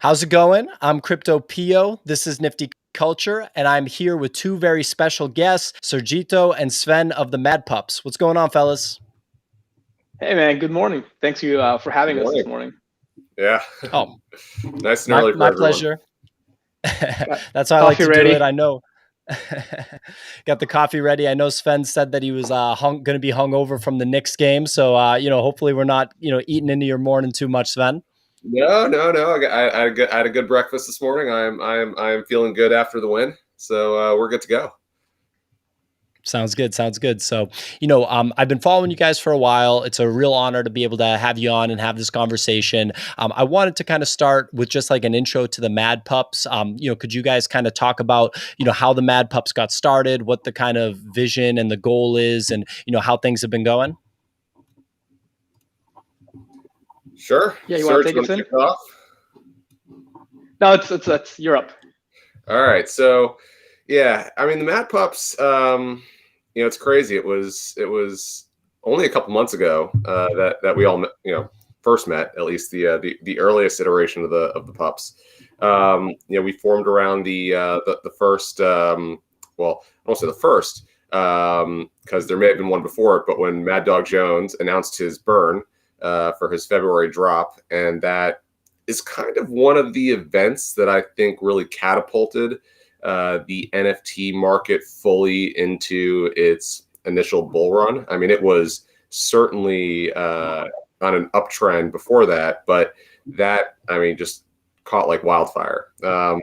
How's it going? I'm Crypto Pio. This is Nifty Culture, and I'm here with two very special guests, Sergito and Sven of the Mad Pups. What's going on, fellas? Hey man, good morning. Thanks you for Good having us this morning. morning. Yeah. Oh, Nice and my early for my everyone. pleasure. Got That's how I like coffee to do ready. it. I know. Got the coffee ready. I know Sven said that he was going to be hungover from the Knicks game, so hopefully we're not eating into your morning too much, Sven. No. I had a good breakfast this morning. I'm feeling good after the win, so we're good to go. Sounds good. Sounds good. So, I've been following you guys for a while. It's a real honor to be able to have you on and have this conversation. I wanted to kind of start with just like an intro to the Mad Pups. Could you guys kind of talk about, how the Mad Pups got started, what the kind of vision and the goal is, and, how things have been going? Sure. Yeah, you want Serge, to take you us want to in? kick it off? No, it's you're up. All right. So, yeah, I mean the Mad Pups. It's crazy. It was only a couple months ago that we all met, first met, at least the earliest iteration of the pups. We formed around the first. Well, I won't say the first because there may have been one before it, but when Mad Dog Jones announced his burn for his February drop, and that is kind of one of the events that I think really catapulted the NFT market fully into its initial bull run. I mean, it was certainly on an uptrend before that, but that, just caught like wildfire. A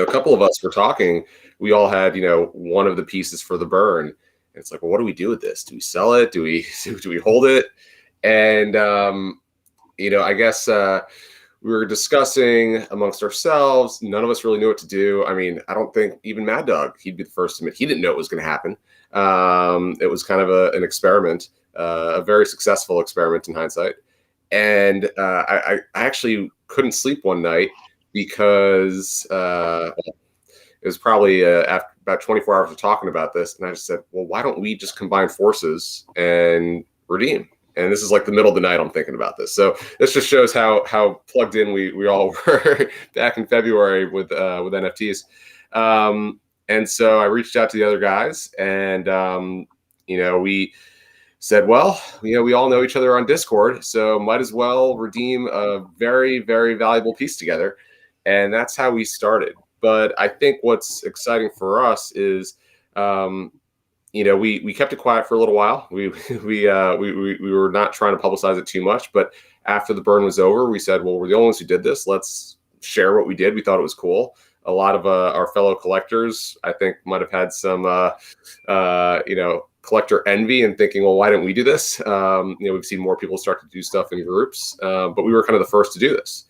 couple of us were talking, we all had, one of the pieces for the burn. And it's like, well, what do we do with this? Do we sell it? Do we hold it? And, I guess we were discussing amongst ourselves. None of us really knew what to do. I mean, I don't think even Mad Dog, he'd be the first to admit he didn't know it was going to happen. It was kind of an experiment, a very successful experiment in hindsight. And I actually couldn't sleep one night because it was probably after about 24 hours of talking about this. And I just said, well, why don't we just combine forces and redeem? And this is like the middle of the night I'm thinking about this. So this just shows how plugged in we all were back in February with NFTs. And so I reached out to the other guys, and we said, well, we all know each other on Discord, so might as well redeem a very, very valuable piece together. And that's how we started. But I think what's exciting for us is we kept it quiet for a little while. We were not trying to publicize it too much, but after the burn was over, we said, well, we're the only ones who did this. Let's share what we did. We thought it was cool. A lot of our fellow collectors, I think, might have had some, collector envy and thinking, well, why didn't we do this? We've seen more people start to do stuff in groups, but we were kind of the first to do this.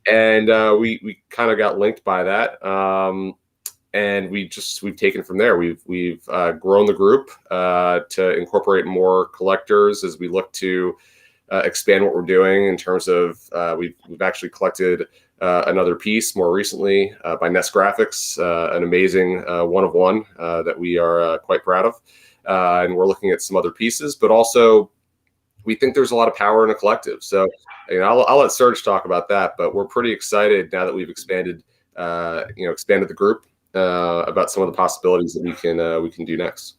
And we kind of got linked by that. And we've taken from there. We've grown the group to incorporate more collectors as we look to expand what we're doing in terms of we've actually collected another piece more recently by Nest Graphics, an amazing one of one that we are quite proud of. And we're looking at some other pieces, but also we think there's a lot of power in a collective. So I'll let Serge talk about that, but we're pretty excited now that we've expanded the group. About some of the possibilities that we can do next.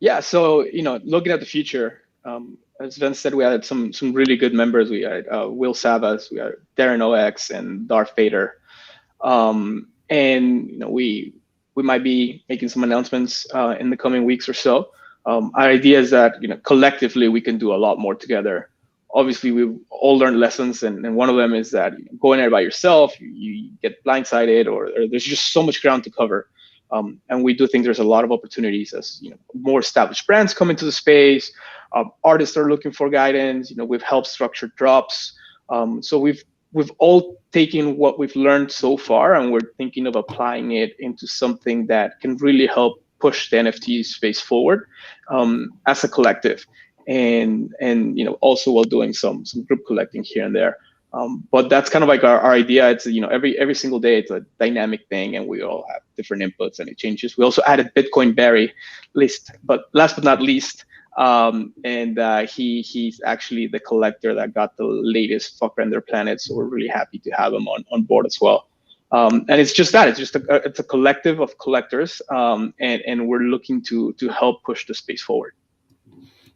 Yeah, so looking at the future, as Vince said, we had some really good members. We had Will Savas, we had Darren OX, and Darth Vader, and we might be making some announcements in the coming weeks or so. Our idea is that collectively we can do a lot more together. Obviously, we've all learned lessons, and one of them is that going there by yourself, you get blindsided, or there's just so much ground to cover. And we do think there's a lot of opportunities as more established brands come into the space. Artists are looking for guidance. We've helped structure drops. So we've all taken what we've learned so far, and we're thinking of applying it into something that can really help push the NFT space forward as a collective. And also while doing some group collecting here and there. But that's kind of like our idea. It's every single day it's a dynamic thing, and we all have different inputs and it changes. We also added Bitcoin Berry list, but last but not least, And he's actually the collector that got the latest Fuck Render Planet. So we're really happy to have him on board as well. And it's just that it's a collective of collectors, and we're looking to help push the space forward.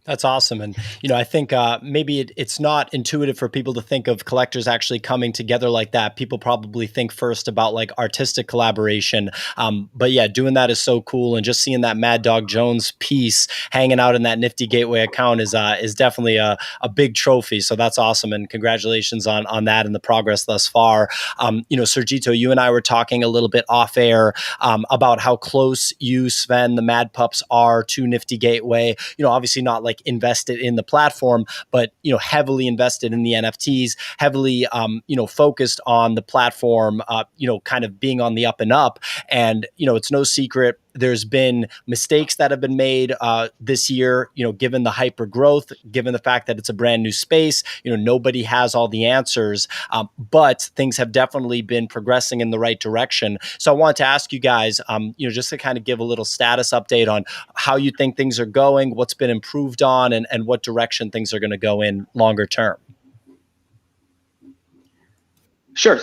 That's awesome. And, I think maybe it's not intuitive for people to think of collectors actually coming together like that. People probably think first about like artistic collaboration. But yeah, doing that is so cool. And just seeing that Mad Dog Jones piece hanging out in that Nifty Gateway account is definitely a big trophy. So that's awesome. And congratulations on that and the progress thus far. Sergito, you and I were talking a little bit off air about how close you, Sven, the Mad Pups are to Nifty Gateway. Obviously not like invested in the platform, but heavily invested in the NFTs, heavily focused on the platform, kind of being on the up and up. And it's no secret there's been mistakes that have been made this year, given the hyper growth, given the fact that it's a brand new space, nobody has all the answers, but things have definitely been progressing in the right direction. So I want to ask you guys, just to kind of give a little status update on how you think things are going, what's been improved on, and what direction things are going to go in longer term. Sure.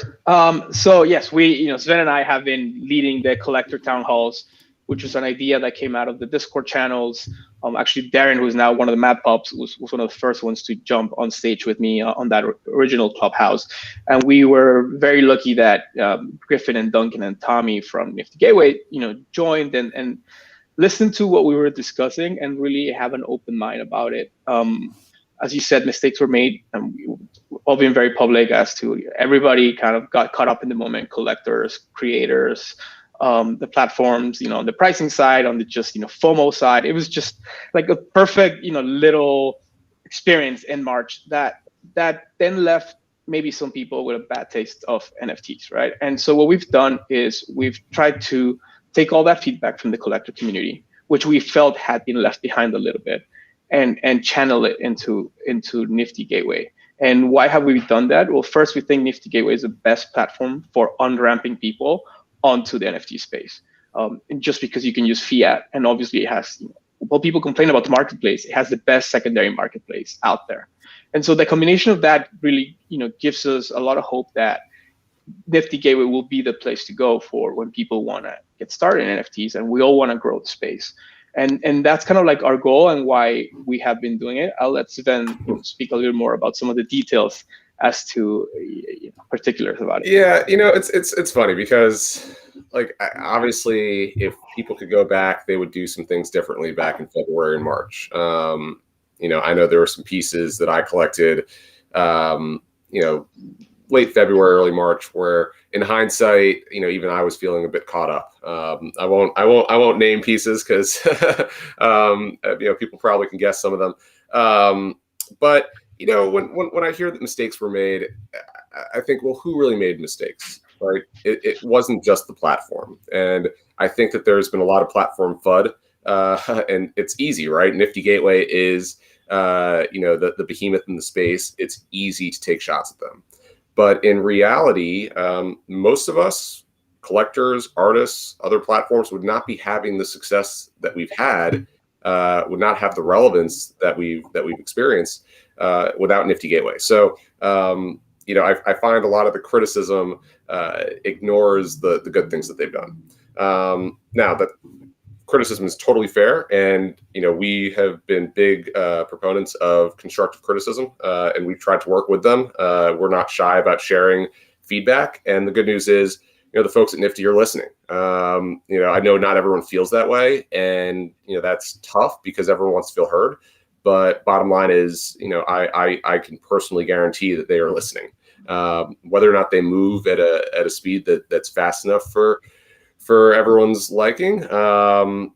So yes, Sven and I have been leading the collector town halls, which was an idea that came out of the Discord channels. Actually, Darren, who's now one of the Mad Pups, was one of the first ones to jump on stage with me on that original clubhouse. And we were very lucky that Griffin and Duncan and Tommy from Nifty Gateway, joined and listened to what we were discussing and really have an open mind about it. As you said, mistakes were made, and we've all been very public as to everybody kind of got caught up in the moment, collectors, creators, the platforms, on the pricing side, on the just, FOMO side. It was just like a perfect, little experience in March that then left maybe some people with a bad taste of NFTs, right? And so what we've done is we've tried to take all that feedback from the collector community, which we felt had been left behind a little bit, and channel it into Nifty Gateway. And why have we done that? Well, first, we think Nifty Gateway is the best platform for on-ramping people onto the NFT space, just because you can use fiat, and obviously it has, while people complain about the marketplace, it has the best secondary marketplace out there. And so the combination of that really, gives us a lot of hope that Nifty Gateway will be the place to go for when people want to get started in NFTs, and we all want to grow the space. And that's kind of like our goal and why we have been doing it. I'll let Sven speak a little more about some of the details as to particulars about it. Yeah, it's funny because, like, obviously, if people could go back, they would do some things differently back in February and March. I know there were some pieces that I collected, late February, early March, where in hindsight, even I was feeling a bit caught up. I won't name pieces because people probably can guess some of them. But when I hear that mistakes were made, I think, well, who really made mistakes, right? It wasn't just the platform, and I think that there's been a lot of platform FUD, and it's easy, right? Nifty Gateway is the behemoth in the space. It's easy to take shots at them. But in reality, most of us, collectors, artists, other platforms, would not be having the success that we've had, would not have the relevance that we've experienced without Nifty Gateway. So, I find a lot of the criticism ignores the good things that they've done. Now, that criticism is totally fair, and we have been big proponents of constructive criticism, and we've tried to work with them. We're not shy about sharing feedback, and the good news is, the folks at Nifty are listening. I know not everyone feels that way, and that's tough because everyone wants to feel heard. But bottom line is, I can personally guarantee that they are listening. Whether or not they move at a speed that's fast enough for everyone's liking, look,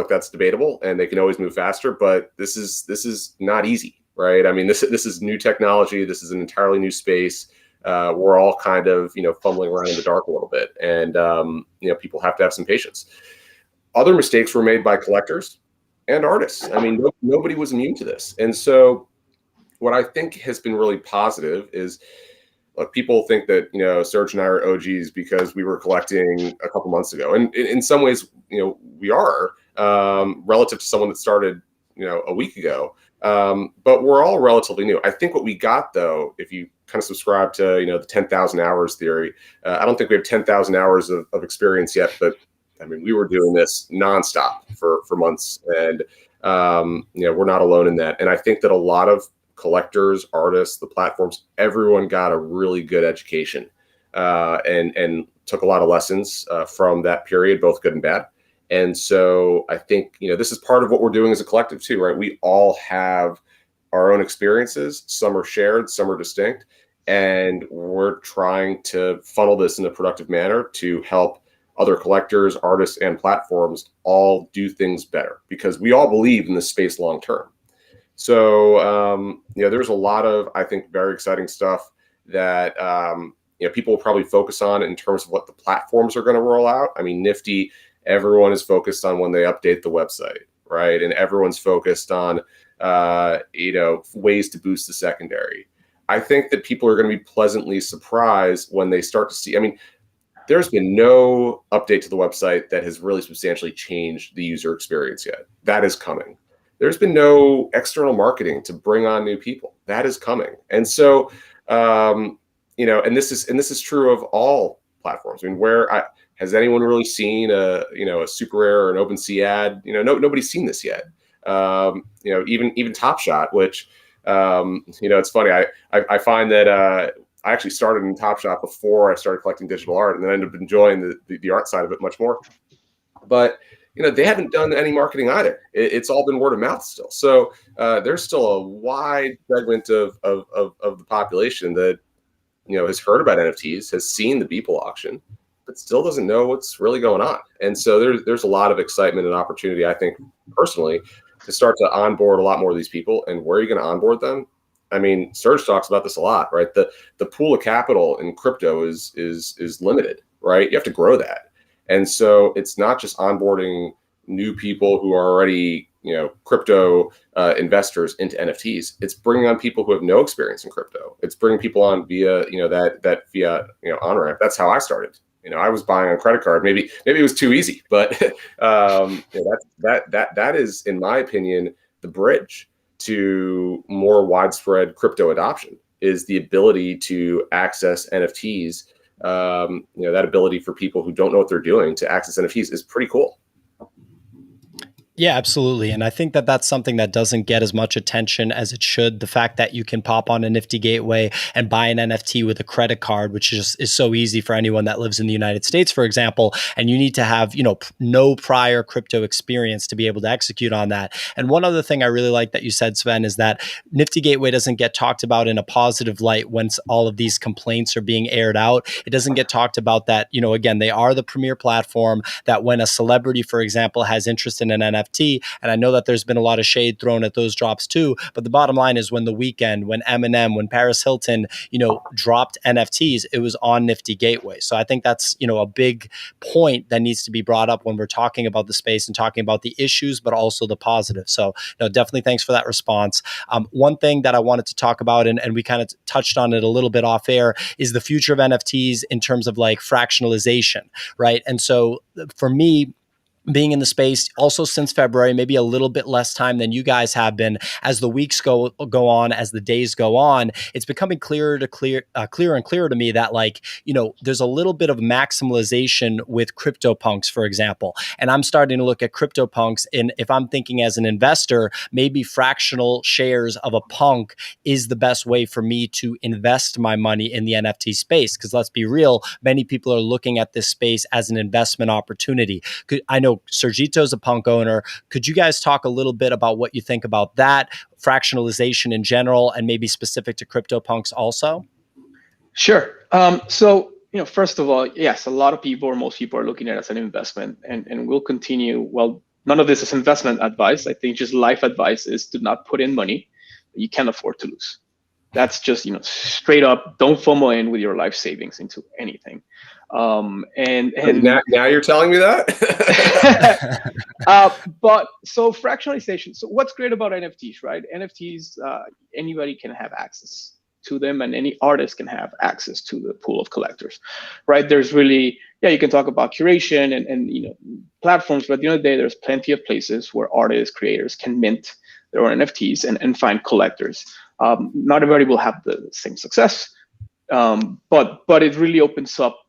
that's debatable, and they can always move faster. But this is not easy, right? I mean, this is new technology. This is an entirely new space. We're all kind of fumbling around in the dark a little bit, and people have to have some patience. Other mistakes were made by collectors and artists. I mean, nobody was immune to this, and so what I think has been really positive is, look, people think that Serge and I are OGs because we were collecting a couple months ago, and in some ways, we are relative to someone that started a week ago. But we're all relatively new. I think what we got, though, if you kind of subscribe to the 10,000 hours theory, I don't think we have 10,000 hours of experience yet, but I mean, we were doing this nonstop for months, and we're not alone in that. And I think that a lot of collectors, artists, the platforms, everyone got a really good education and took a lot of lessons from that period, both good and bad. And so I think, this is part of what we're doing as a collective too, right? We all have our own experiences. Some are shared, some are distinct. And we're trying to funnel this in a productive manner to help other collectors, artists, and platforms all do things better, because we all believe in this space long term. So, there's a lot of, I think, very exciting stuff that people will probably focus on in terms of what the platforms are going to roll out. I mean, Nifty, everyone is focused on when they update the website, right? And everyone's focused on, ways to boost the secondary. I think that people are going to be pleasantly surprised when they start to see, I mean, there's been no update to the website that has really substantially changed the user experience yet. That is coming. There's been no external marketing to bring on new people. That is coming. And so, and this is true of all platforms. I mean, has anyone really seen a Super Rare or an OpenSea ad? Nobody's seen this yet. Even Top Shot, which it's funny. I find that I actually started in Top Shot before I started collecting digital art, and then I ended up enjoying the art side of it much more. But they haven't done any marketing either. It's all been word of mouth still. So there's still a wide segment of the population that has heard about NFTs, has seen the Beeple auction, but still doesn't know what's really going on. And so there's a lot of excitement and opportunity, I think, personally, to start to onboard a lot more of these people. And where are you going to onboard them? I mean, Serge talks about this a lot, right? The pool of capital in crypto is limited, right? You have to grow that. And so it's not just onboarding new people who are already, crypto investors into NFTs. It's bringing on people who have no experience in crypto. It's bringing people on via, that fiat, on-ramp. That's how I started. I was buying on credit card. Maybe it was too easy, but that is, in my opinion, the bridge to more widespread crypto adoption is the ability to access NFTs. That ability for people who don't know what they're doing to access NFTs is pretty cool. Yeah, absolutely. And I think that that's something that doesn't get as much attention as it should. The fact that you can pop on a Nifty Gateway and buy an NFT with a credit card, which is so easy for anyone that lives in the United States, for example, and you need to have, no prior crypto experience to be able to execute on that. And one other thing I really like that you said, Sven, is that Nifty Gateway doesn't get talked about in a positive light when all of these complaints are being aired out. It doesn't get talked about that, again, they are the premier platform that when a celebrity, for example, has interest in an NFT, and I know that there's been a lot of shade thrown at those drops too, but the bottom line is when The Weeknd, when Eminem, when Paris Hilton, dropped NFTs, it was on Nifty Gateway. So I think that's, a big point that needs to be brought up when we're talking about the space and talking about the issues, but also the positive. So definitely thanks for that response. One thing that I wanted to talk about, and we kind of touched on it a little bit off air, is the future of NFTs in terms of like fractionalization, right? And so for me, being in the space also since February, maybe a little bit less time than you guys have been, as the weeks go on, as the days go on, it's becoming clearer and clearer to me that there's a little bit of maximalization with CryptoPunks, for example. And I'm starting to look at CryptoPunks, and if I'm thinking as an investor, maybe fractional shares of a punk is the best way for me to invest my money in the NFT space. Because let's be real, many people are looking at this space as an investment opportunity. I know Sergito's a punk owner. Could you guys talk a little bit about what you think about that, fractionalization in general, and maybe specific to CryptoPunks also? Sure. So, first of all, yes, a lot of people, or most people, are looking at it as an investment, and we'll continue. Well, none of this is investment advice. I think just life advice is to not put in money that you can't afford to lose. That's just, straight up, don't FOMO in with your life savings into anything. And now you're telling me that. But so fractionalization. So what's great about NFTs, right? NFTs, anybody can have access to them, and any artist can have access to the pool of collectors, right? There's really, you can talk about curation and platforms, but at the end of the day, there's plenty of places where artists, creators can mint their own NFTs and find collectors. Not everybody will have the same success, but it really opens up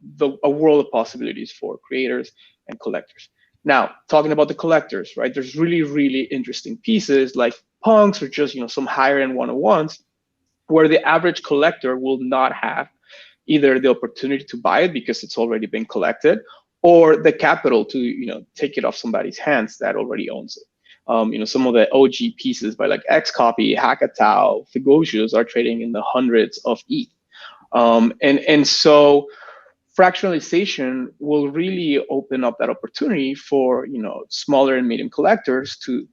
a world of possibilities for creators and collectors. Now, talking about the collectors, right? There's really, really interesting pieces like punks or just some higher end one-on-ones where the average collector will not have either the opportunity to buy it because it's already been collected, or the capital to take it off somebody's hands that already owns it. Some of the OG pieces by like Xcopy, Hackatao, Figosius are trading in the hundreds of ETH. And so fractionalization will really open up that opportunity for smaller and medium collectors to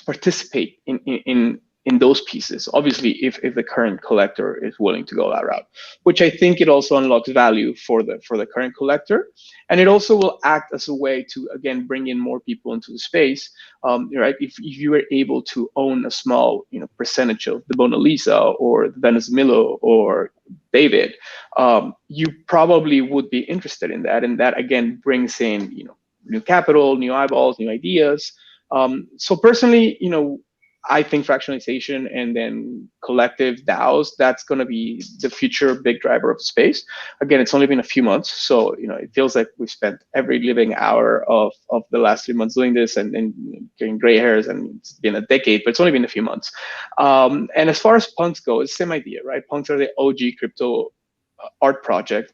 participate in those pieces. Obviously, if the current collector is willing to go that route, which I think it also unlocks value for the current collector, and it also will act as a way to again bring in more people into the space. Right? If you were able to own a small percentage of the Mona Lisa or the Venice Milo or David, you probably would be interested in that, and that again brings in new capital, new eyeballs, new ideas. So personally, I think fractionalization and then collective DAOs, that's going to be the future big driver of the space. Again, it's only been a few months, so it feels like we've spent every living hour of the last 3 months doing this and getting gray hairs, and it's been a decade, but it's only been a few months. And as far as punks go, it's the same idea, right? Punks are the OG crypto art project.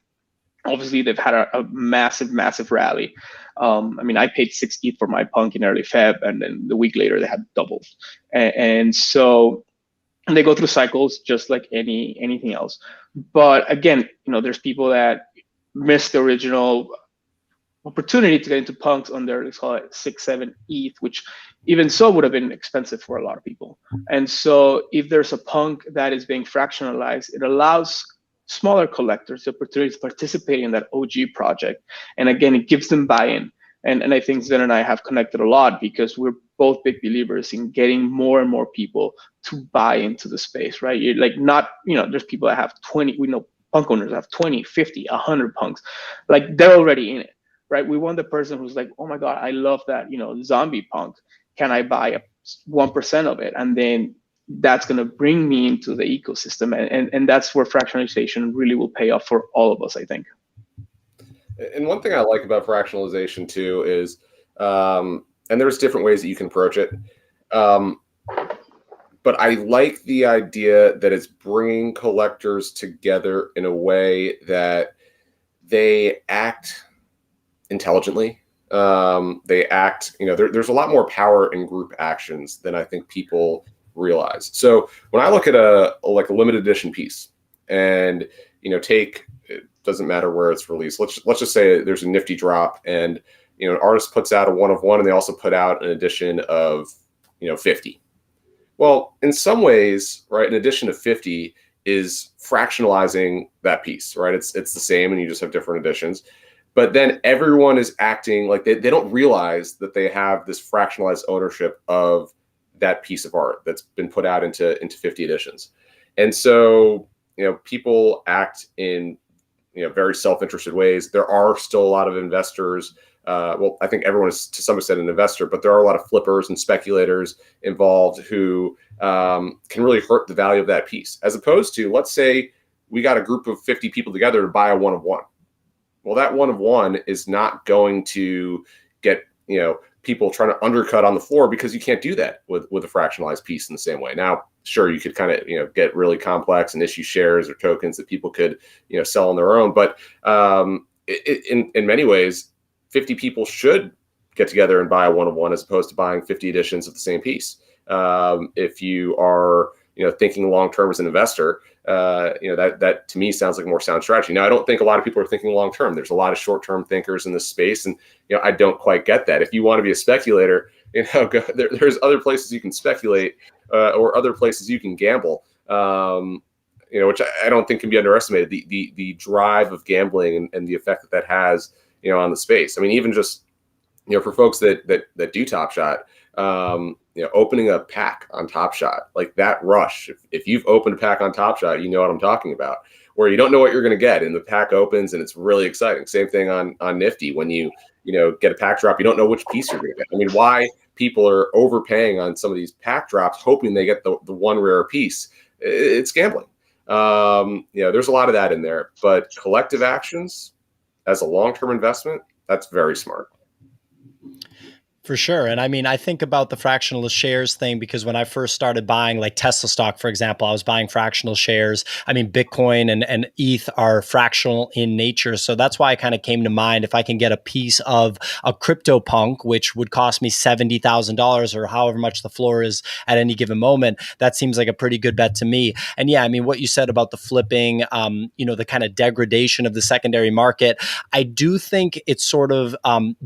Obviously, they've had a massive rally. I paid 6 ETH for my punk in early Feb, and then the week later they had doubled. And so they go through cycles just like anything else. But again, there's people that missed the original opportunity to get into punks under, let's call it 6, 7 ETH, which even so would have been expensive for a lot of people. And so if there's a punk that is being fractionalized, it allows smaller collectors the opportunity to participate in that OG project. And again, it gives them buy-in. And I think Sven and I have connected a lot because we're both big believers in getting more and more people to buy into the space, right? You're like not, there's people that have 20, we know punk owners have 20, 50, 100 punks. Like they're already in it, right? We want the person who's like, oh my God, I love that, zombie punk. Can I buy 1% of it? And then that's going to bring me into the ecosystem, and that's where fractionalization really will pay off for all of us, I think. And one thing I like about fractionalization too is, and there's different ways that you can approach it, but I like the idea that it's bringing collectors together in a way that they act intelligently. They act, there's a lot more power in group actions than I think people realize. So when I look at a limited edition piece, and it doesn't matter where it's released. Let's just say there's a Nifty drop, and an artist puts out a 1 of 1, and they also put out an edition of 50. Well, in some ways, right, an edition of 50 is fractionalizing that piece, right? It's the same, and you just have different editions. But then everyone is acting like they don't realize that they have this fractionalized ownership of that piece of art that's been put out into 50 editions. And so, people act in, very self-interested ways. There are still a lot of investors. Well, I think everyone is to some extent an investor, but there are a lot of flippers and speculators involved who can really hurt the value of that piece. As opposed to, let's say we got a group of 50 people together to buy a 1 of 1. Well, that 1 of 1 is not going to get, people trying to undercut on the floor, because you can't do that with a fractionalized piece in the same way. Now, sure, you could kind of, get really complex and issue shares or tokens that people could, sell on their own. But in many ways, 50 people should get together and buy a 1 of 1 as opposed to buying 50 editions of the same piece. If you are, thinking long-term as an investor, that to me sounds like a more sound strategy. Now, I don't think a lot of people are thinking long-term. There's a lot of short-term thinkers in this space, and I don't quite get that. If you want to be a speculator, there's other places you can speculate, or other places you can gamble. Which I don't think can be underestimated. The drive of gambling and the effect that has, on the space. I mean, even just, for folks that do Top Shot, opening a pack on Top Shot, like that rush. If you've opened a pack on Top Shot, you know what I'm talking about. Where you don't know what you're going to get, and the pack opens and it's really exciting. Same thing on Nifty when you get a pack drop. You don't know which piece you're going to get. I mean, why people are overpaying on some of these pack drops, hoping they get the one rare piece. It's gambling. There's a lot of that in there, but collective actions as a long-term investment, that's very smart. For sure. And I mean, I think about the fractional shares thing because when I first started buying like Tesla stock, for example, I was buying fractional shares. I mean, Bitcoin and ETH are fractional in nature. So that's why I kind of came to mind if I can get a piece of a crypto punk, which would cost me $70,000 or however much the floor is at any given moment, that seems like a pretty good bet to me. And yeah, I mean, what you said about the flipping, the kind of degradation of the secondary market, I do think it's sort of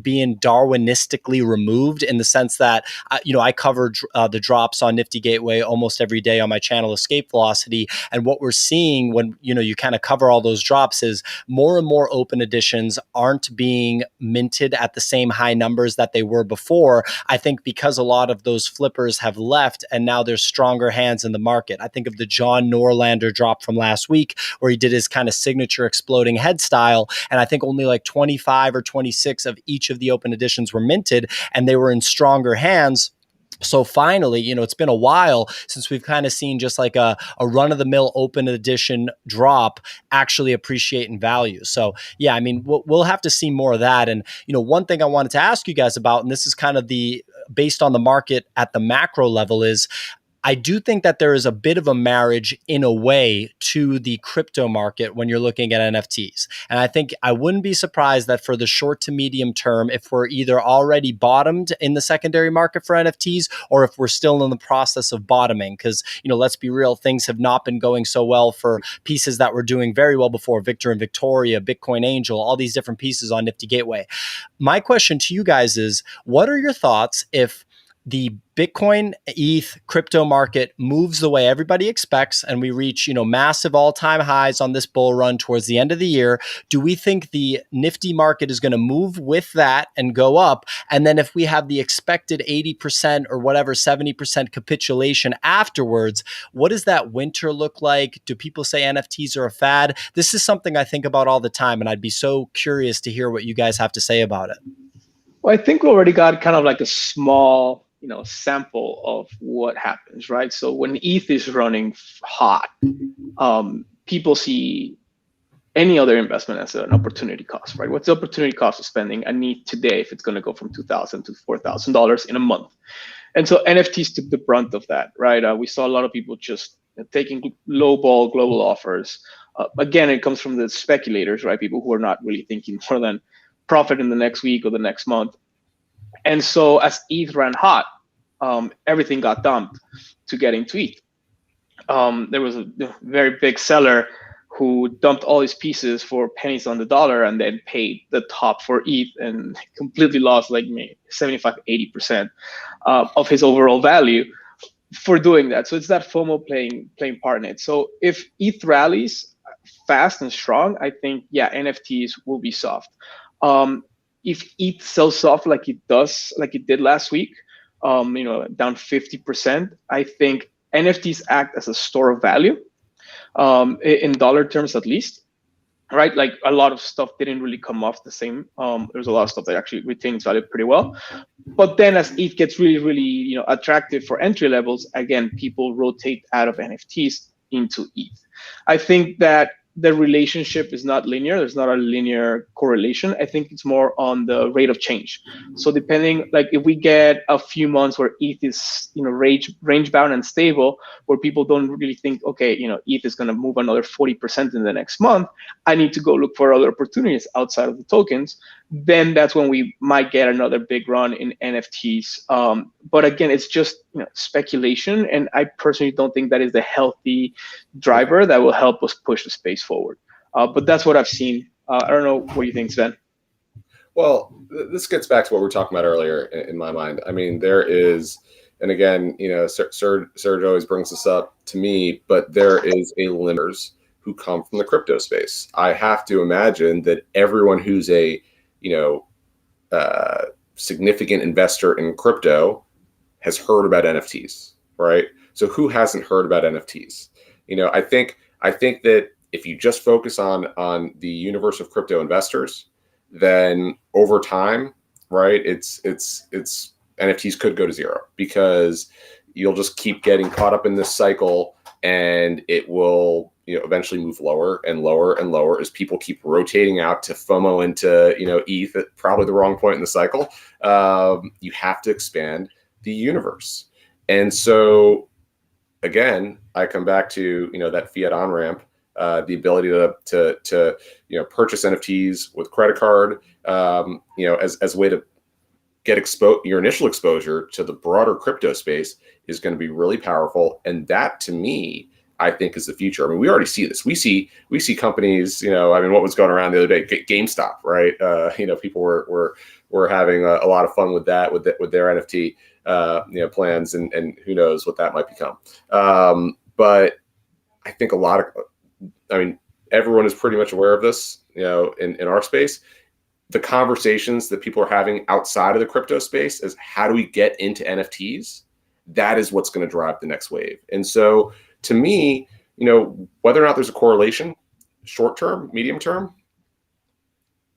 being Darwinistically removed in the sense that, I cover the drops on Nifty Gateway almost every day on my channel, Escape Velocity. And what we're seeing when, you kind of cover all those drops is more and more open editions aren't being minted at the same high numbers that they were before. I think because a lot of those flippers have left and now there's stronger hands in the market. I think of the John Norlander drop from last week where he did his kind of signature exploding head style. And I think only like 25 or 26 of each of the open editions were minted, and they were in stronger hands. So finally, it's been a while since we've kind of seen just like a run-of-the-mill open edition drop actually appreciate in value. So yeah, I mean, we'll have to see more of that. And, one thing I wanted to ask you guys about, and this is kind of based on the market at the macro level, is I do think that there is a bit of a marriage in a way to the crypto market when you're looking at NFTs. And I think I wouldn't be surprised that for the short to medium term, if we're either already bottomed in the secondary market for NFTs or if we're still in the process of bottoming, because, let's be real, things have not been going so well for pieces that were doing very well before, Victor and Victoria, Bitcoin Angel, all these different pieces on Nifty Gateway. My question to you guys is, what are your thoughts if the Bitcoin, ETH, crypto market moves the way everybody expects and we reach, massive all-time highs on this bull run towards the end of the year? Do we think the Nifty market is going to move with that and go up? And then if we have the expected 80% or whatever, 70% capitulation afterwards, what does that winter look like? Do people say NFTs are a fad? This is something I think about all the time, and I'd be so curious to hear what you guys have to say about it. Well, I think we already got kind of like a small sample of what happens, right? So when ETH is running hot, people see any other investment as an opportunity cost, right? What's the opportunity cost of spending an ETH today if it's going to go from $2,000 to $4,000 in a month? And so NFTs took the brunt of that, right? We saw a lot of people just taking lowball global offers. Again, it comes from the speculators, right? People who are not really thinking more than profit in the next week or the next month. And so as ETH ran hot, everything got dumped to get into ETH. There was a very big seller who dumped all his pieces for pennies on the dollar and then paid the top for ETH and completely lost like 75, 80% of his overall value for doing that. So it's that FOMO playing part in it. So if ETH rallies fast and strong, I think, yeah, NFTs will be soft. If ETH sells soft like it did last week, down 50%, I think NFTs act as a store of value, in dollar terms at least, right? Like a lot of stuff didn't really come off the same. There's a lot of stuff that actually retains value pretty well. But then as ETH gets really, really, attractive for entry levels, again, people rotate out of NFTs into ETH. I think that the relationship is not linear. There's not a linear correlation. I think it's more on the rate of change. So depending, like if we get a few months where ETH is, range bound and stable, where people don't really think, okay, ETH is going to move another 40% in the next month, I need to go look for other opportunities outside of the tokens. Then that's when we might get another big run in NFTs. But again, it's just speculation, and I personally don't think that is the healthy driver that will help us push the space forward. But that's what I've seen. I don't know what you think, Sven. Well, this gets back to what we were talking about earlier in my mind. I mean, there is, and again, Serge always brings this up to me, but there is a limiters who come from the crypto space. I have to imagine that everyone who's a significant investor in crypto has heard about NFTs, right? So who hasn't heard about NFTs? I think that if you just focus on the universe of crypto investors, then over time, right, it's NFTs could go to zero, because you'll just keep getting caught up in this cycle, and it will, eventually move lower and lower and lower as people keep rotating out to FOMO into, ETH at probably the wrong point in the cycle. You have to expand the universe. And so again, I come back to, that fiat on-ramp, the ability to purchase NFTs with credit card, as a way to get your initial exposure to the broader crypto space is going to be really powerful. And that, to me, I think is the future. I mean, we already see this. We see companies, what was going around the other day, GameStop, right? People were having a lot of fun with that, with their NFT, plans, and who knows what that might become. But I think everyone is pretty much aware of this, in our space. The conversations that people are having outside of the crypto space is, how do we get into NFTs? That is what's going to drive the next wave. And so to me, whether or not there's a correlation, short term, medium term,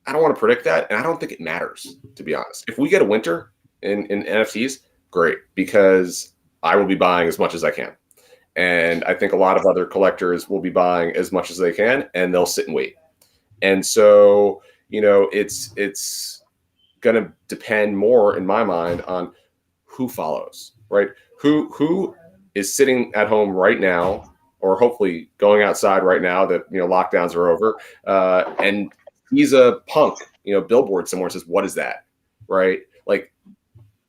I don't want to predict that. And I don't think it matters, to be honest. If we get a winter in NFTs, great, because I will be buying as much as I can. And I think a lot of other collectors will be buying as much as they can, and they'll sit and wait. And so, it's going to depend more, in my mind, on who follows, right? Who is sitting at home right now, or hopefully going outside right now that, lockdowns are over, and he's a punk, billboard somewhere says, what is that? Right? Like,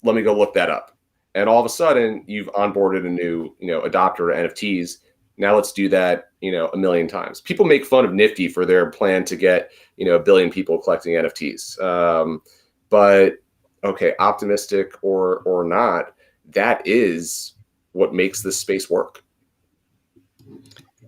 let me go look that up. And all of a sudden you've onboarded a new, adopter to NFTs. Now let's do that, a million times. People make fun of Nifty for their plan to get, 1 billion people collecting NFTs. But okay, optimistic or not, that is what makes this space work.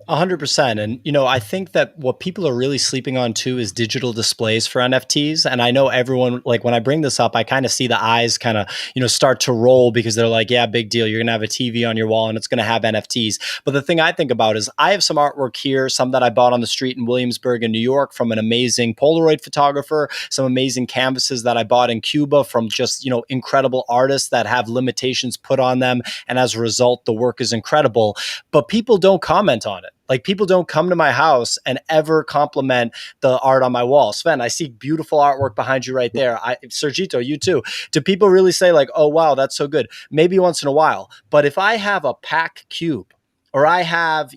100%. And, I think that what people are really sleeping on too is digital displays for NFTs. And I know everyone, like when I bring this up, I kind of see the eyes kind of, start to roll, because they're like, yeah, big deal. You're going to have a TV on your wall and it's going to have NFTs. But the thing I think about is, I have some artwork here, some that I bought on the street in Williamsburg in New York from an amazing Polaroid photographer, some amazing canvases that I bought in Cuba from just, incredible artists that have limitations put on them. And as a result, the work is incredible, but people don't comment on it. Like, people don't come to my house and ever compliment the art on my wall. Sven, I see beautiful artwork behind you right there. Sergito, you too. Do people really say like, oh, wow, that's so good? Maybe once in a while. But if I have a pack cube, or I have,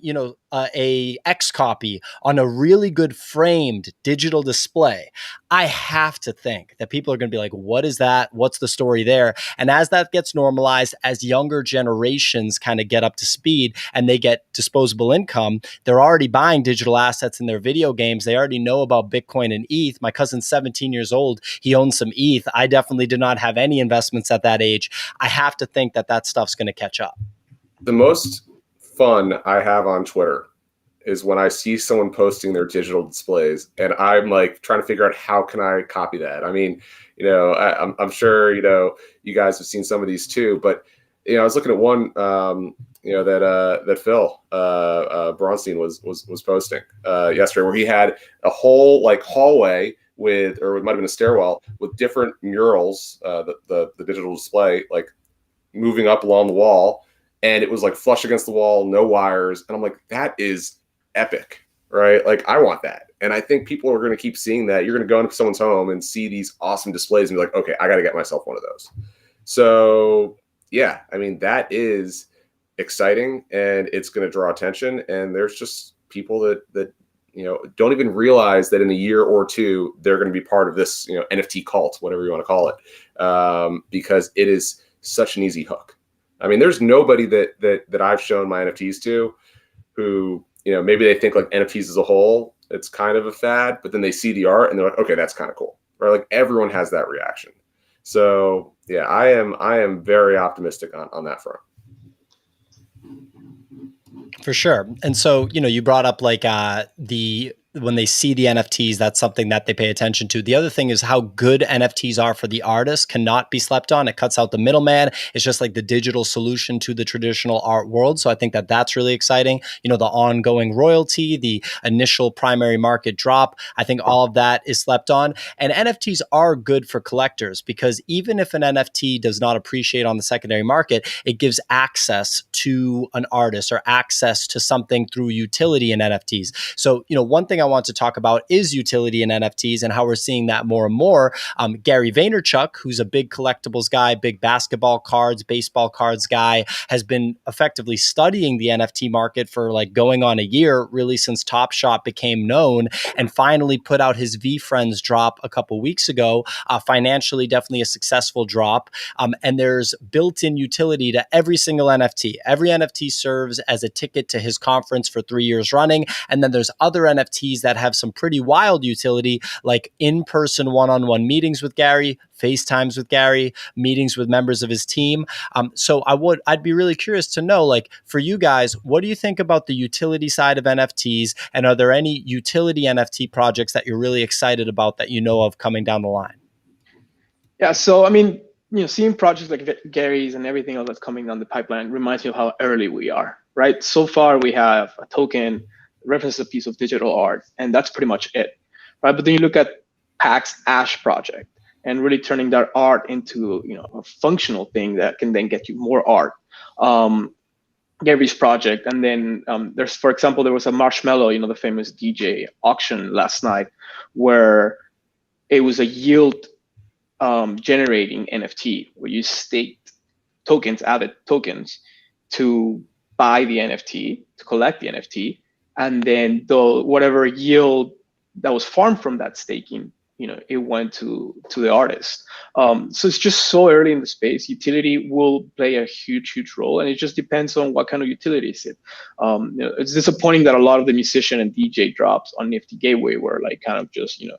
a X copy on a really good framed digital display, I have to think that people are going to be like, what is that? What's the story there? And as that gets normalized, as younger generations kind of get up to speed and they get disposable income, they're already buying digital assets in their video games. They already know about Bitcoin and ETH. My cousin's 17 years old. He owns some ETH. I definitely did not have any investments at that age. I have to think that that stuff's going to catch up. The most fun I have on Twitter is when I see someone posting their digital displays, and I'm like trying to figure out, how can I copy that? I mean, I'm sure, you guys have seen some of these too, but, I was looking at one, that Phil Bronstein was posting yesterday, where he had a whole like hallway with, or it might've been a stairwell with different murals, the digital display, like moving up along the wall. And it was like flush against the wall, no wires. And I'm like, that is epic, right? Like, I want that. And I think people are going to keep seeing that. You're going to go into someone's home and see these awesome displays and be like, okay, I got to get myself one of those. So yeah, I mean, that is exciting, and it's going to draw attention. And there's just people that don't even realize that in a year or two, they're going to be part of this, NFT cult, whatever you want to call it, because it is such an easy hook. I mean, there's nobody that I've shown my NFTs to who, maybe they think like NFTs as a whole, it's kind of a fad, but then they see the art and they're like, okay, that's kind of cool, right? Like, everyone has that reaction. So yeah, I am very optimistic on that front. For sure. And so, you brought up like the when they see the NFTs, that's something that they pay attention to. The other thing is how good NFTs are for the artist cannot be slept on. It cuts out the middleman. It's just like the digital solution to the traditional art world. So I think that that's really exciting. You know, the ongoing royalty, the initial primary market drop, I think all of that is slept on. And NFTs are good for collectors because even if an NFT does not appreciate on the secondary market, it gives access to an artist or access to something through utility in NFTs. So, you know, one thing I want to talk about is utility in NFTs and how we're seeing that more and more. Gary Vaynerchuk, who's a big collectibles guy, big basketball cards, baseball cards guy, has been effectively studying the NFT market for like going on a year, really since Top Shot became known, and finally put out his VeeFriends drop a couple weeks ago. Financially, definitely a successful drop. And there's built-in utility to every single NFT. Every NFT serves as a ticket to his conference for 3 years running. And then there's other NFTs that have some pretty wild utility, like in-person one-on-one meetings with Gary, FaceTimes with Gary, meetings with members of his team. So I'd be really curious to know, like, for you guys, what do you think about the utility side of NFTs? And are there any utility NFT projects that you're really excited about that you know of coming down the line? Yeah, so I mean, you know, seeing projects like Gary's and everything else that's coming down the pipeline reminds me of how early we are, right? So far, we have a token, reference a piece of digital art, and that's pretty much it, right? But then you look at Pax Ash project and really turning that art into, you know, a functional thing that can then get you more art. Gary's project, and then there's, for example, there was a Marshmello, you know, the famous DJ auction last night, where it was a yield generating NFT where you staked tokens, added tokens to buy the NFT, to collect the NFT, and then whatever yield that was farmed from that staking, you know, it went to the artist. So it's just so early in the space. Utility will play a huge role, and it just depends on what kind of utility is it. You know, it's disappointing that a lot of the musician and DJ drops on Nifty Gateway were like kind of just, you know,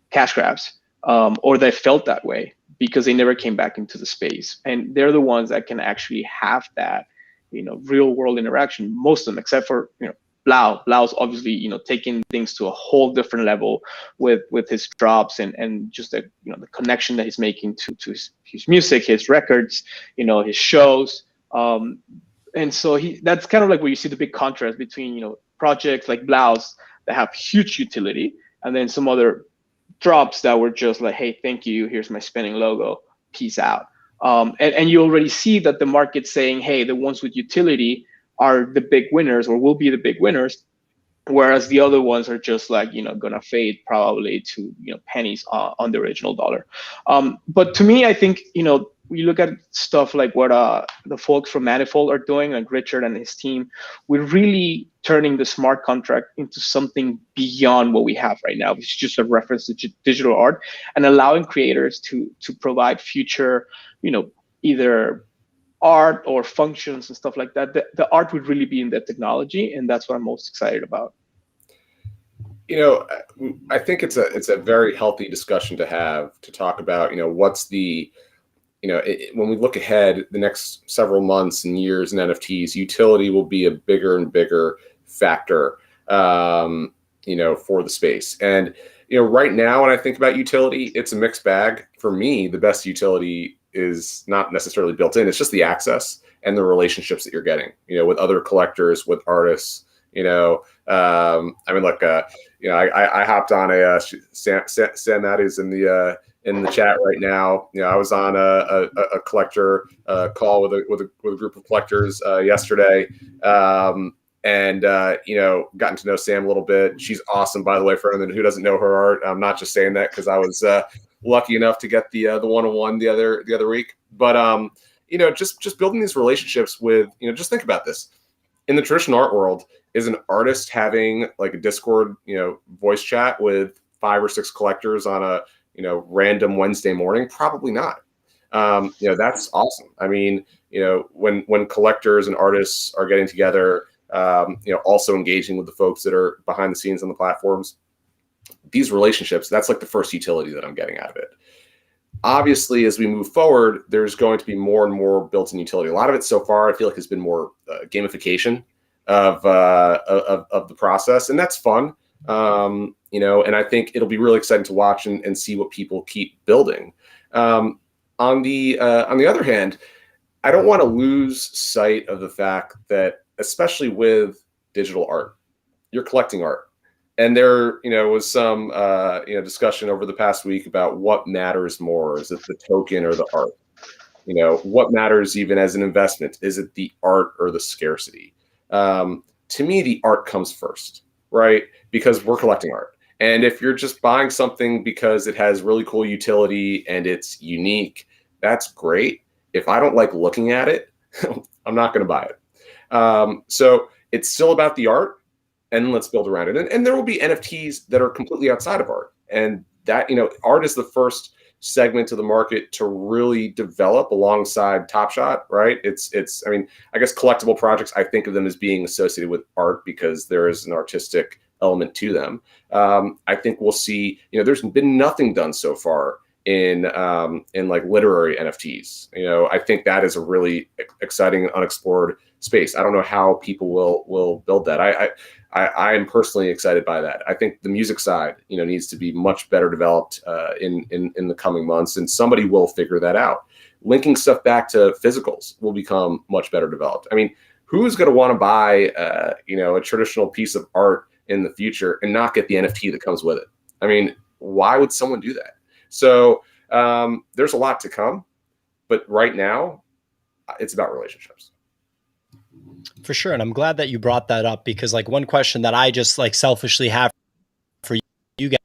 cash grabs. Or they felt that way because they never came back into the space. And they're the ones that can actually have that, you know, real world interaction, most of them, except for, you know, Blau. Blau's obviously, you know, taking things to a whole different level with his drops and just the, you know, the connection that he's making to his music, his records, you know, his shows. And so that's kind of like where you see the big contrast between, you know, projects like Blau's that have huge utility and then some other drops that were just like, hey, thank you, here's my spinning logo, peace out. And you already see that the market's saying, hey, the ones with utility are the big winners or will be the big winners, whereas the other ones are just like, you know, gonna fade probably to, you know, pennies on the original dollar. But to me, I think, you know, we look at stuff like what the folks from Manifold are doing, like Richard and his team. We're really turning the smart contract into something beyond what we have right now, which is just a reference to digital art, and allowing creators to provide future, you know, either art or functions and stuff like that. The art would really be in the technology, and that's what I'm most excited about. You know, I think it's a very healthy discussion to have, to talk about, you know, what's the, you know, when we look ahead the next several months and years in NFTs, utility will be a bigger and bigger factor, you know, for the space. And, you know, right now when I think about utility, it's a mixed bag. For me, the best utility is not necessarily built in. It's just the access and the relationships that you're getting, you know, with other collectors, with artists, you know. I mean, look, you know, I hopped on Sam that is in the chat right now. You know, I was on a collector call with a group of collectors yesterday, and you know, gotten to know Sam a little bit. She's awesome, by the way, for anyone who doesn't know her art. I'm not just saying that because I was lucky enough to get the one-on-one the other week. But you know, just building these relationships with, you know, just think about this. In the traditional art world, is an artist having like a Discord, you know, voice chat with 5 or 6 collectors on a, you know, random Wednesday morning? Probably not. You know, that's awesome. I mean, you know, when collectors and artists are getting together, you know, also engaging with the folks that are behind the scenes on the platforms, these relationships, that's like the first utility that I'm getting out of it. Obviously, as we move forward, there's going to be more and more built-in utility. A lot of it so far, I feel like, has been more gamification of the process, and that's fun. And I think it'll be really exciting to watch and see what people keep building. On the other hand, I don't want to lose sight of the fact that, especially with digital art, you're collecting art. And there, was some, discussion over the past week about what matters more. Is it the token or the art? What matters even as an investment? Is it the art or the scarcity? To me, the art comes first, right? Because we're collecting art. And if you're just buying something because it has really cool utility and it's unique, that's great. If I don't like looking at it, I'm not going to buy it. So it's still about the art, and let's build around it. And there will be NFTs that are completely outside of art. And that, art is the first segment of the market to really develop alongside Top Shot, right? I guess collectible projects, I think of them as being associated with art because there is an artistic element to them. I think we'll see, there's been nothing done so far in like literary NFTs. I think that is a really exciting, unexplored space. I don't know how people will build that. I am personally excited by that. I think the music side, needs to be much better developed in the coming months, and somebody will figure that out. Linking stuff back to physicals will become much better developed. I mean, who's going to want to buy a traditional piece of art in the future and not get the NFT that comes with it? I mean, why would someone do that? So there's a lot to come, but right now it's about relationships. For sure. And I'm glad that you brought that up, because like one question that I just like selfishly have for you guys,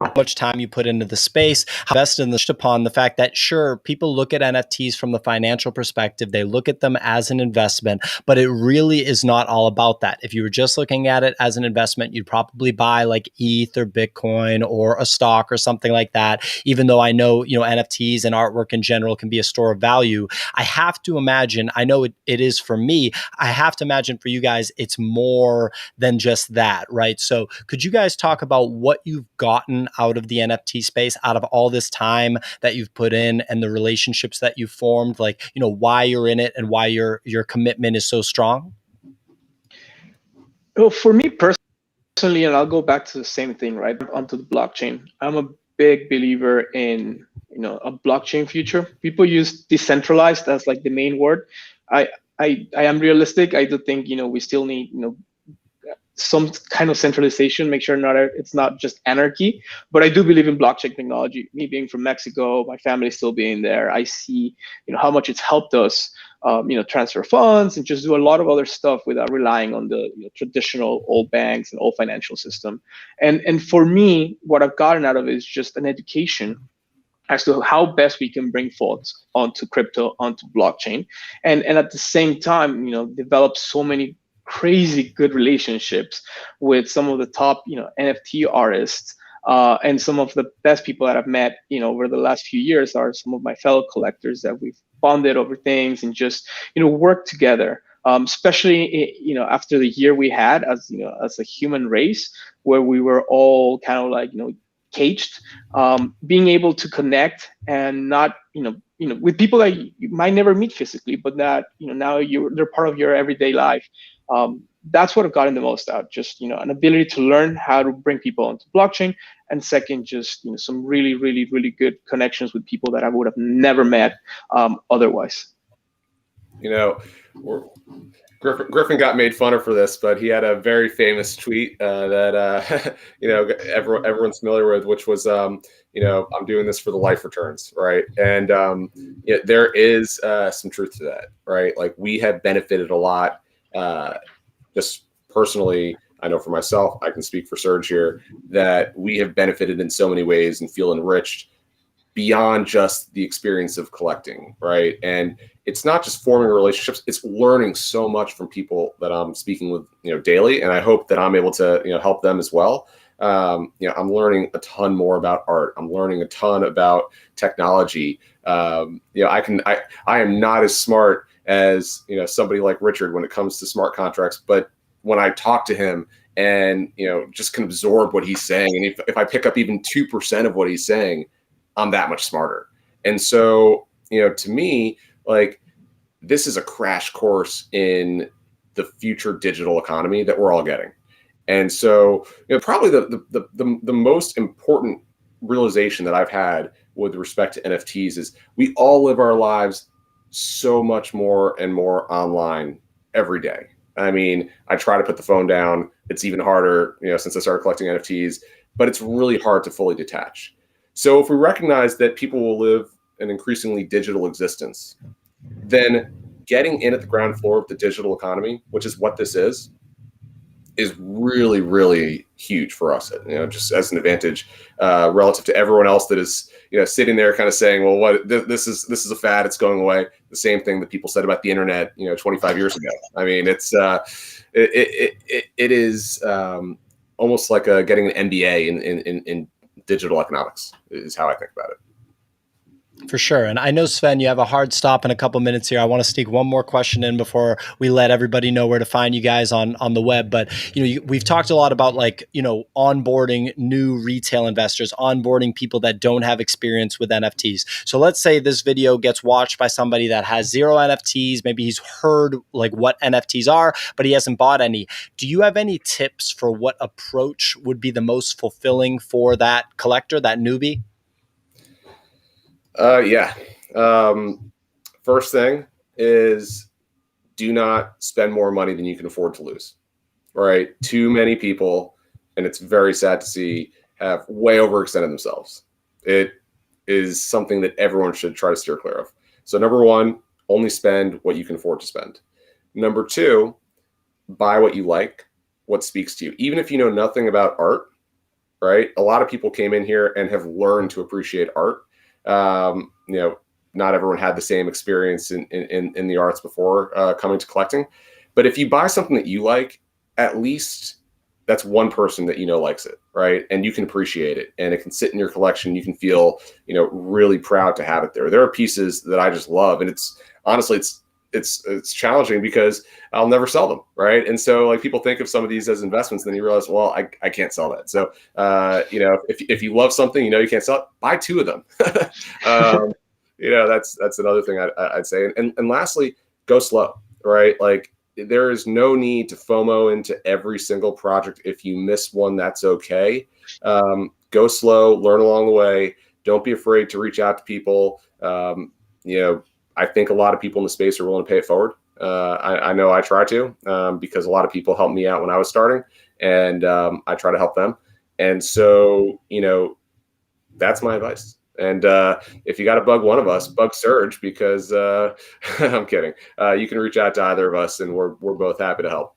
how much time you put into the space, how best enlisted upon the fact that, sure, people look at NFTs from the financial perspective, they look at them as an investment, but it really is not all about that. If you were just looking at it as an investment, you'd probably buy like ETH or Bitcoin or a stock or something like that. Even though I know, NFTs and artwork in general can be a store of value, I have to imagine, I know it is for me, I have to imagine for you guys, it's more than just that, right? So could you guys talk about what you've gotten out of the NFT space, out of all this time that you've put in and the relationships that you've formed, like, why you're in it and why your commitment is so strong? Well, for me personally, and I'll go back to the same thing, right? Onto the blockchain. I'm a big believer in, a blockchain future. People use decentralized as like the main word. I am realistic. I do think, we still need, some kind of centralization, make sure it's not just anarchy. But I do believe in blockchain technology. Me being from Mexico, my family still being there, I see, how much it's helped us, transfer funds and just do a lot of other stuff without relying on the traditional old banks and old financial system. And for me, what I've gotten out of it is just an education as to how best we can bring thoughts onto crypto, onto blockchain, and at the same time, develop so many crazy good relationships with some of the top, NFT artists, and some of the best people that I've met, over the last few years are some of my fellow collectors that we've bonded over things and just, work together. Especially, after the year we had as a human race, where we were all kind of like, caged, being able to connect and not, with people that you might never meet physically, but that, now they're part of your everyday life. That's what I've gotten the most out. Just, an ability to learn how to bring people onto blockchain. And second, just, some really, really, really good connections with people that I would have never met otherwise. Griffin got made fun of for this, but he had a very famous tweet that everyone's familiar with, which was I'm doing this for the life returns, right? And there is some truth to that, right? Like, we have benefited a lot, just personally. I know for myself, I can speak for Serge here, that we have benefited in so many ways and feel enriched beyond just the experience of collecting, right? And it's not just forming relationships, it's learning so much from people that I'm speaking with, daily. And I hope that I'm able to, help them as well. I'm learning a ton more about art. I'm learning a ton about technology. I am not as smart as, somebody like Richard when it comes to smart contracts, but when I talk to him and, just can absorb what he's saying, and if I pick up even 2% of what he's saying, I'm that much smarter. And so, to me, like, this is a crash course in the future digital economy that we're all getting. And so, probably the most important realization that I've had with respect to NFTs is we all live our lives so much more and more online every day. I mean, I try to put the phone down. It's even harder, since I started collecting NFTs, but it's really hard to fully detach. So if we recognize that people will live an increasingly digital existence, then getting in at the ground floor of the digital economy, which is what this is really, really huge for us, just as an advantage relative to everyone else that is, sitting there kind of saying, well, what this is a fad, it's going away. The same thing that people said about the internet, 25 years ago. I mean, it is almost like getting an MBA in digital economics is how I think about it. For sure. And I know, Sven, you have a hard stop in a couple minutes here. I want to sneak one more question in before we let everybody know where to find you guys on the web. But, we've talked a lot about onboarding new retail investors, onboarding people that don't have experience with NFTs. So let's say this video gets watched by somebody that has 0 NFTs. Maybe he's heard what NFTs are, but he hasn't bought any. Do you have any tips for what approach would be the most fulfilling for that collector, that newbie? Yeah. First thing is, do not spend more money than you can afford to lose. All right. Too many people, and it's very sad to see, have way overextended themselves. It is something that everyone should try to steer clear of. So number one, only spend what you can afford to spend. Number two, buy what you like, what speaks to you. Even if you know nothing about art, right? A lot of people came in here and have learned to appreciate art. Not everyone had the same experience in the arts before coming to collecting. But if you buy something that you like, at least that's one person that likes it, right? And you can appreciate it, and it can sit in your collection. You can feel, really proud to have it there. There are pieces that I just love, and it's honestly, it's challenging because I'll never sell them, right? And so people think of some of these as investments, and then you realize, well, I can't sell that. So if you love something, you can't sell it, buy 2 of them. That's another thing I'd say. And lastly, go slow, right? There is no need to FOMO into every single project. If you miss one, that's okay. Go slow, learn along the way. Don't be afraid to reach out to people. I think a lot of people in the space are willing to pay it forward. I know I try to, because a lot of people helped me out when I was starting, and I try to help them. And so, that's my advice. And if you got to bug one of us, bug Serge, because I'm kidding. You can reach out to either of us, and we're both happy to help.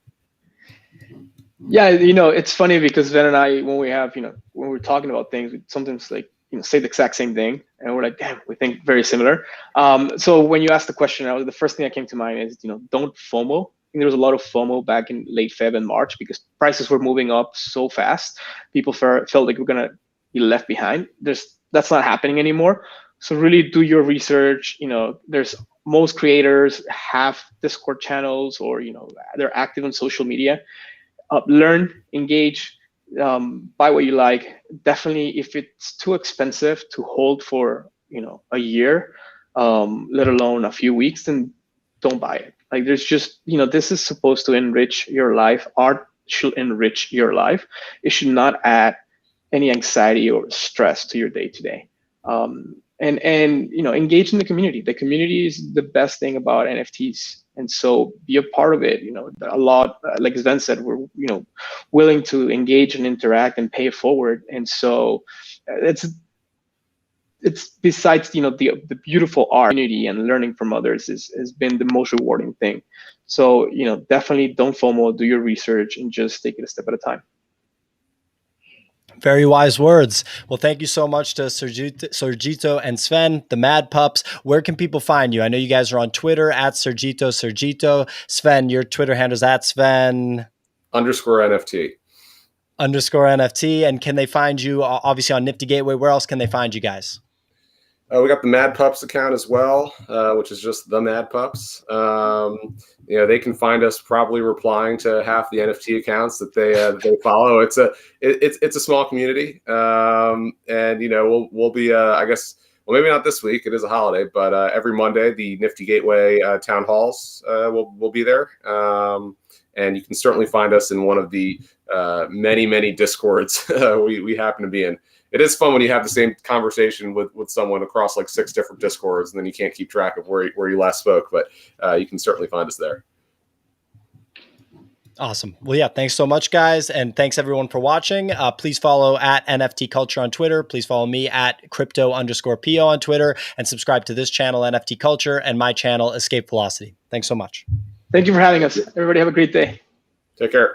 Yeah, it's funny because Sven and I, when we're talking about things, we sometimes say the exact same thing, and we're like, damn, we think very similar. So when you asked the question, the first thing that came to mind is, don't FOMO. I think there was a lot of FOMO back in late Feb and March because prices were moving up so fast. People felt like we're gonna be left behind. That's not happening anymore. So really do your research. There's most creators have Discord channels, or they're active on social media. Learn, engage, buy what you like. Definitely, if it's too expensive to hold for a year, let alone a few weeks, then don't buy it. There's just this is supposed to enrich your life. Art should enrich your life. It should not add any anxiety or stress to your day to day. And engage in the community. The community is the best thing about NFTs, and so be a part of it. A lot, like Sven said, we're willing to engage and interact and pay it forward. And so it's besides the beautiful art community and learning from others has been the most rewarding thing. So definitely don't FOMO. Do your research and just take it a step at a time. Very wise words. Well, thank you so much to Sergito and Sven, the Mad Pups. Where can people find you? I know you guys are on Twitter at Sergito. Sven, your Twitter handle is at Sven _NFT. _NFT. And can they find you obviously on Nifty Gateway? Where else can they find you guys? We got the Mad Pups account as well, which is just the Mad Pups. They can find us probably replying to half the NFT accounts that they follow. It's a small community, and we'll be I guess, well, maybe not this week. It is a holiday, but every Monday the Nifty Gateway town halls will be there. And you can certainly find us in one of the many Discords we happen to be in. It is fun when you have the same conversation with someone across like 6 different Discords, and then you can't keep track of where you last spoke, but you can certainly find us there. Awesome. Well, yeah, thanks so much, guys. And thanks everyone for watching. Please follow at NFT Culture on Twitter. Please follow me at crypto_PO on Twitter, and subscribe to this channel, NFT Culture, and my channel, Escape Velocity. Thanks so much. Thank you for having us. Everybody have a great day. Take care.